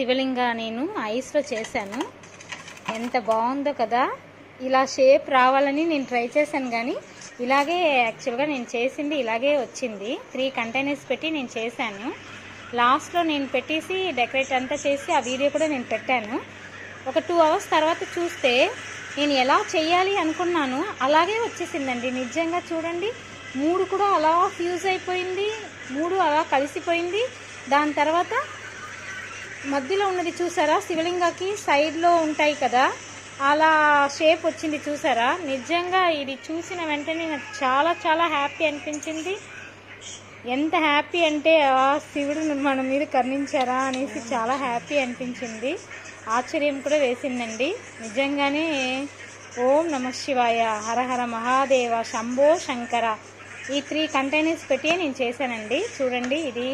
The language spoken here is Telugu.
శివలింగ నేను ఐస్లో చేశాను. ఎంత బాగుందో కదా. ఇలా షేప్ రావాలని నేను ట్రై చేశాను, కానీ ఇలాగే యాక్చువల్గా నేను చేసింది ఇలాగే వచ్చింది. 3 కంటైనర్స్ పెట్టి నేను చేశాను. లాస్ట్లో నేను పెట్టేసి డెకరేట్ అంతా చేసి ఆ వీడియో కూడా నేను పెట్టాను. ఒక 2 అవర్స్ తర్వాత చూస్తే నేను ఎలా చేయాలి అనుకున్నాను అలాగే వచ్చేసిందండి. నిజంగా చూడండి, 3 కూడా అలా ఫ్యూజ్ అయిపోయింది, 3 అలా కలిసిపోయింది. దాని తర్వాత మధ్యలో ఉన్నది చూసారా, శివలింగకి సైడ్లో ఉంటాయి కదా, అలా షేప్ వచ్చింది చూసారా. నిజంగా ఇది చూసిన వెంటనే నాకు చాలా చాలా హ్యాపీ అనిపించింది. ఎంత హ్యాపీ అంటే శివుడు మన మీద కరుణించారా అనేసి చాలా హ్యాపీ అనిపించింది. ఆశ్చర్యం కూడా వేసిందండి నిజంగానే. ఓం నమః శివాయ, హర హర మహాదేవ, శంభో శంకర. ఈ 3 కంటైనర్స్ పెట్టి నేను చేశానండి. చూడండి ఇది